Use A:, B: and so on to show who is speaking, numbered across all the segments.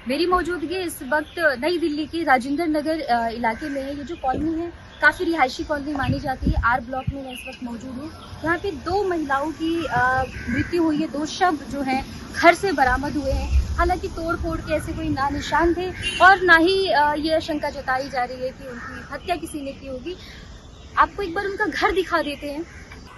A: मेरी मौजूदगी इस वक्त नई दिल्ली के राजेंद्र नगर इलाके में है। ये जो कॉलोनी है काफ़ी रिहायशी कॉलोनी मानी जाती है। आर ब्लॉक में मैं इस वक्त मौजूद हूँ। यहाँ पे 2 महिलाओं की मृत्यु हुई है। 2 शव जो हैं घर से बरामद हुए हैं। हालांकि तोड़ फोड़ के ऐसे कोई ना निशान थे और ना ही ये आशंका जताई जा रही है कि उनकी हत्या किसी ने की होगी। आपको एक बार उनका घर दिखा देते हैं।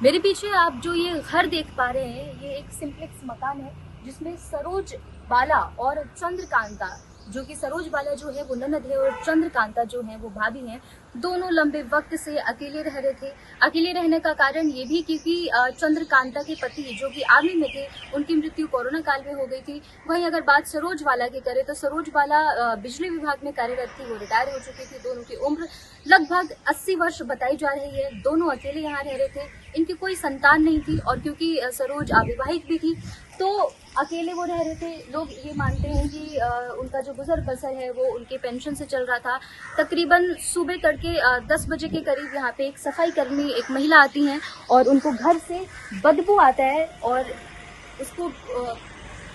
A: मेरे पीछे आप जो ये घर देख पा रहे हैं, ये एक सिंप्लेक्स मकान है जिसमें सरोज बाला और चंद्रकांता, जो कि सरोज बाला जो है वो ननद है और चंद्रकांता जो है वो भाभी हैं। दोनों लंबे वक्त से अकेले रह रहे थे। अकेले रहने का कारण ये भी क्योंकि चंद्रकांता के पति जो कि आर्मी में थे, उनकी मृत्यु कोरोना काल में हो गई थी। वहीं अगर बात सरोज बाला की करें तो सरोज बाला बिजली विभाग में कार्यरत थी। वो रिटायर हो चुकी थी। दोनों की उम्र लगभग 80 वर्ष बताई जा रही है। दोनों अकेले यहाँ रह रहे थे। इनकी कोई संतान नहीं थी और क्योंकि सरोज अविवाहित भी थी तो अकेले वो रह रहे थे। लोग ये मानते हैं कि उनका जो गुजर बसर है वो उनके पेंशन से चल रहा था। तकरीबन सुबह तड़के 10 बजे के करीब यहाँ पे एक सफाई कर्मी, एक महिला आती हैं और उनको घर से बदबू आता है और उसको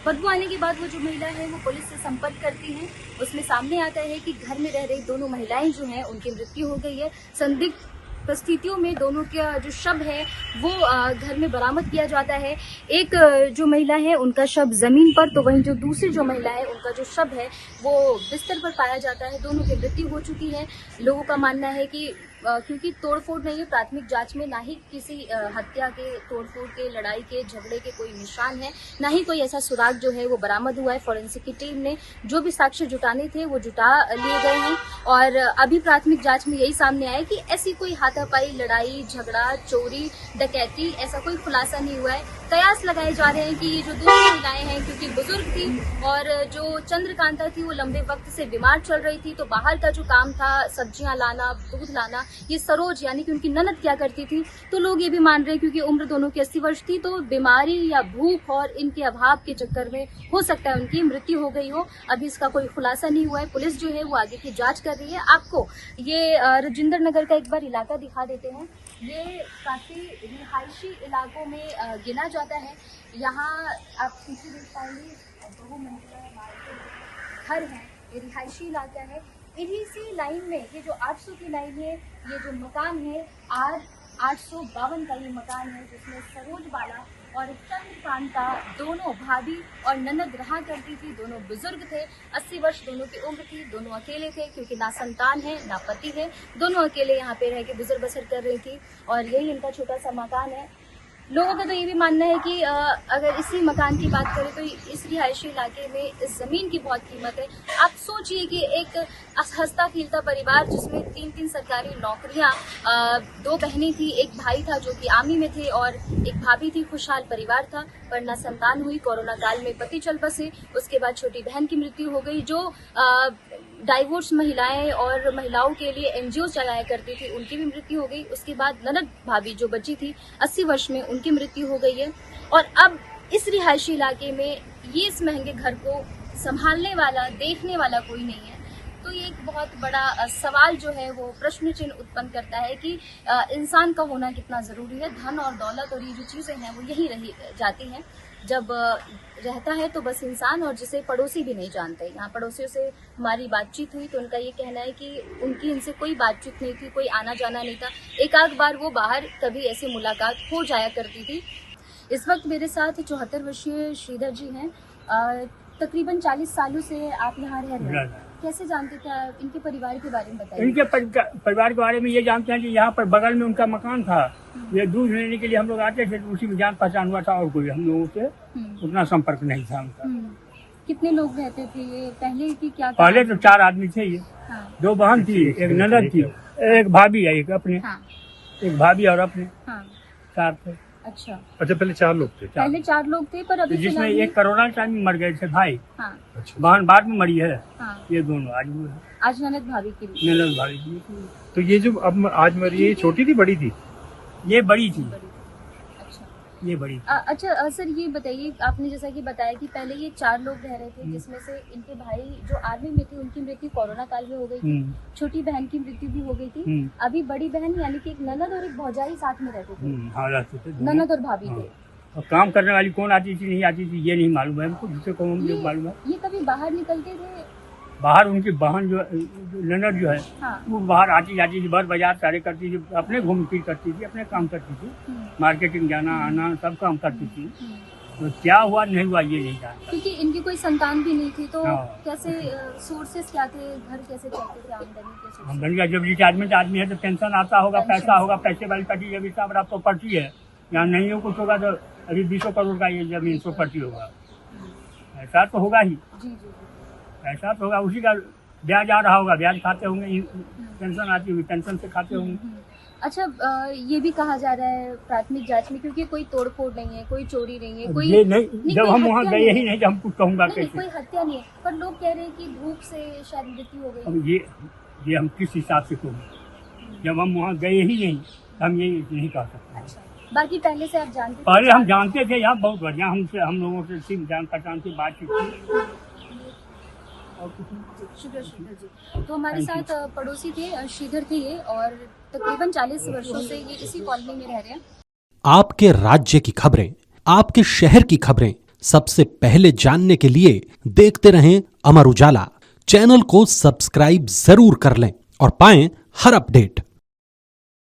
A: बदबू आने के बाद वो जो महिला है वो पुलिस से संपर्क करती हैं। उसमें सामने आता है कि घर में रह रही दोनों महिलाएं जो हैं उनकी मृत्यु हो गई है। संदिग्ध परिस्थितियों में दोनों का जो शव है वो घर में बरामद किया जाता है। एक जो महिला है उनका शव जमीन पर, तो वहीं जो दूसरी जो महिला है उनका जो शव है वो बिस्तर पर पाया जाता है। दोनों की मृत्यु हो चुकी है। लोगों का मानना है कि क्योंकि तोड़फोड़ नहीं है, प्राथमिक जांच में ना ही किसी हत्या के, तोड़फोड़ के, लड़ाई के, झगड़े के कोई निशान है, ना ही कोई ऐसा सुराग जो है वो बरामद हुआ है। फॉरेंसिक की टीम ने जो भी साक्ष्य जुटाने थे वो जुटा लिए गए हैं और अभी प्राथमिक जांच में यही सामने आया कि ऐसी कोई हाथापाई, लड़ाई, झगड़ा, चोरी, डकैती ऐसा कोई खुलासा नहीं हुआ है। कयास लगाए जा रहे हैं कि ये जो 2 महिलाएं हैं क्योंकि बुजुर्ग थी और जो चंद्रकांता थी वो लंबे वक्त से बीमार चल रही थी, तो बाहर का जो काम था सब्जियां लाना, दूध लाना, ये सरोज यानी कि उनकी ननद क्या करती थी। तो लोग ये भी मान रहे हैं क्योंकि उम्र दोनों की 80 वर्ष थी तो बीमारी या भूख और इनके अभाव के चक्कर में हो सकता है उनकी मृत्यु हो गई हो। अभी इसका कोई खुलासा नहीं हुआ है। पुलिस जो है वो आगे की जांच कर रही है। आपको ये राजेंद्र नगर का एक बार इलाका दिखा देते हैं। ये काफी रिहायशी इलाकों में गिना जाता है। यहाँ आप पीछे देख पाएंगे 2 मंजिला घर है। ये रिहायशी इलाका है। इन्हीं सी लाइन में ये जो 800 की लाइन है, ये जो मकान है R852 का ये मकान है जिसमें सरोज बाला और चंद्रकांता दोनों भाभी और ननद रहा करती थी। दोनों बुजुर्ग थे। 80 वर्ष दोनों की उम्र थी। दोनों अकेले थे क्योंकि ना संतान है ना पति है। दोनों अकेले यहाँ पे रह के गुजर बसर कर रही थी और यही इनका छोटा सा मकान है। लोगों का तो ये भी मानना है कि अगर इसी मकान की बात करें तो इस रिहायशी इलाके में इस जमीन की बहुत कीमत है। आप सोचिए कि एक हंसता खेलता परिवार जिसमें 3 सरकारी नौकरियां, 2 बहनें थी, एक भाई था जो कि आर्मी में थे और एक भाभी थी। खुशहाल परिवार था पर न संतान हुई। कोरोना काल में पति चल बसे। उसके बाद छोटी बहन की मृत्यु हो गई। जो डाइवोर्स महिलाएं और महिलाओं के लिए एनजीओ चलाया करती थी उनकी भी मृत्यु हो गई। उसके बाद ननद भाभी जो बची थी 80 वर्ष में, उनकी मृत्यु हो गई है। और अब इस रिहायशी इलाके में ये इस महंगे घर को संभालने वाला, देखने वाला कोई नहीं है। तो ये एक बहुत बड़ा सवाल जो है वो प्रश्न चिन्ह उत्पन्न करता है कि इंसान का होना कितना जरूरी है। धन और दौलत और ये जो चीजें हैं वो यही रही जाती हैं। जब रहता है तो बस इंसान, और जिसे पड़ोसी भी नहीं जानते। यहाँ पड़ोसियों से हमारी बातचीत हुई तो उनका ये कहना है कि उनकी इनसे कोई बातचीत नहीं थी, कोई आना जाना नहीं था। एक आध बार वो बाहर कभी ऐसी मुलाकात हो जाया करती थी। इस वक्त मेरे साथ 74 वर्षीय श्रीधर जी हैं। तकरीबन 40 सालों से आप यहाँ रह रहे हैं। कैसे जानते थे आप? इनके परिवार के बारे में बताइए।
B: इनके परिवार के बारे में ये जानते हैं कि यहाँ पर बगल में उनका मकान था। ये दूध लेने के लिए हम लोग आते थे तो उसी में जान पहचान हुआ था और कोई हम लोगों से उतना संपर्क नहीं था उनका।
A: कितने लोग रहते थे ये? पहले की क्या?
B: पहले तो 4 आदमी थे ये। 2 बहन थी, एक ननद थी, एक भाभी है, एक अपने, एक भाभी और अपने 4 थे।
A: अच्छा,
C: पहले 4 लोग थे।
A: पहले 4 लोग थे पर अभी
B: जिसमें एक कोरोना टाइम में मर गए थे भाई।
C: अच्छा।
B: बहन बाद में मरी है। ये दोनों
A: आज ननद भाभी की
B: ननद भाभी की।
C: तो ये जो अब आज मरी है, छोटी थी बड़ी थी?
B: ये बड़ी थी।
A: अच्छा,
B: ये बड़ी थी।
A: अच्छा सर ये बताइए, आपने जैसा कि बताया कि पहले ये 4 लोग रह रहे थे जिसमें से इनके भाई जो आर्मी में थे उनकी मृत्यु कोरोना काल में हो गई थी। छोटी बहन की मृत्यु भी हो गई थी। अभी बड़ी बहन यानी कि एक ननद और एक भौजाई साथ में रहते थे।
B: हाँ, रहते थे।
A: ननद और भाभी थे।
B: और काम करने वाली कौन आती थी नहीं आती थी ये नहीं मालूम है हमको, जिसे कौन मुझे मालूम है।
A: ये कभी बाहर निकलते थे?
B: बाहर उनकी बहन जो लनर जो है
A: हाँ।
B: वो बाहर आती जाती थी, बाहर बाजार सारे करती थी, अपने घूम फिर करती थी, अपने काम करती थी, मार्केटिंग जाना आना सब काम करती थी। तो क्या हुआ नहीं हुआ ये नहीं जानता।
A: क्योंकि इनकी कोई संतान भी नहीं थी, तो
B: हाँ।
A: कैसे सोर्सेस क्या थे, घर कैसे चलते थे, आमदनी कैसे?
B: आमदनी का जब रिटायरमेंट आदमी है तो पेंशन आता होगा, पैसा होगा, पैसे वाली कटी जब हिसाब आप तो पड़ती है, यहाँ नहीं हो कुछ होगा तो अभी 20 करोड़ का ये जमीन तो पड़ती होगा, ऐसा तो होगा ही,
A: जी जी जी।
B: ऐसा तो होगा। उसी का ब्याज आ रहा होगा, ब्याज खाते होंगे, पेंशन आती होगी, पेंशन से खाते होंगे।
A: अच्छा, ये भी कहा जा रहा है प्राथमिक जांच में, क्योंकि कोई तोड़फोड़ नहीं है, कोई चोरी नहीं है, कोई
B: ये नहीं, जब
A: कोई
B: हम वहाँ
A: हत्या
B: गए
A: नहीं
B: ही नहीं तो हम कुछ कहूँगा
A: नहीं,
B: कैसे।
A: कोई हत्या नहीं है, पर लोग कह रहे हैं कि धूप से शायद मृत्यु हो गई।
B: अब ये हम किस हिसाब से कहूँ, जब हम वहाँ गए ही नहीं तो हम ये नहीं कह सकते।
A: अच्छा, बाकी पहले से आप जानते थे?
B: पहले हम जानते थे, यहाँ बहुत बढ़िया हम लोगों से सिर्फ जान पहचान की बातचीत थी और कुछ नहीं।
A: शुक्र शुक्र जी। तो हमारे साथ पड़ोसी थे, श्रीधर थे ये, और तकरीबन 40 वर्षों से ये इसी कॉलोनी में रह रहे हैं।
D: आपके राज्य की खबरें, आपके शहर की खबरें सबसे पहले जानने के लिए देखते रहें अमर उजाला। चैनल को सब्सक्राइब जरूर कर लें और पाएं हर अपडेट।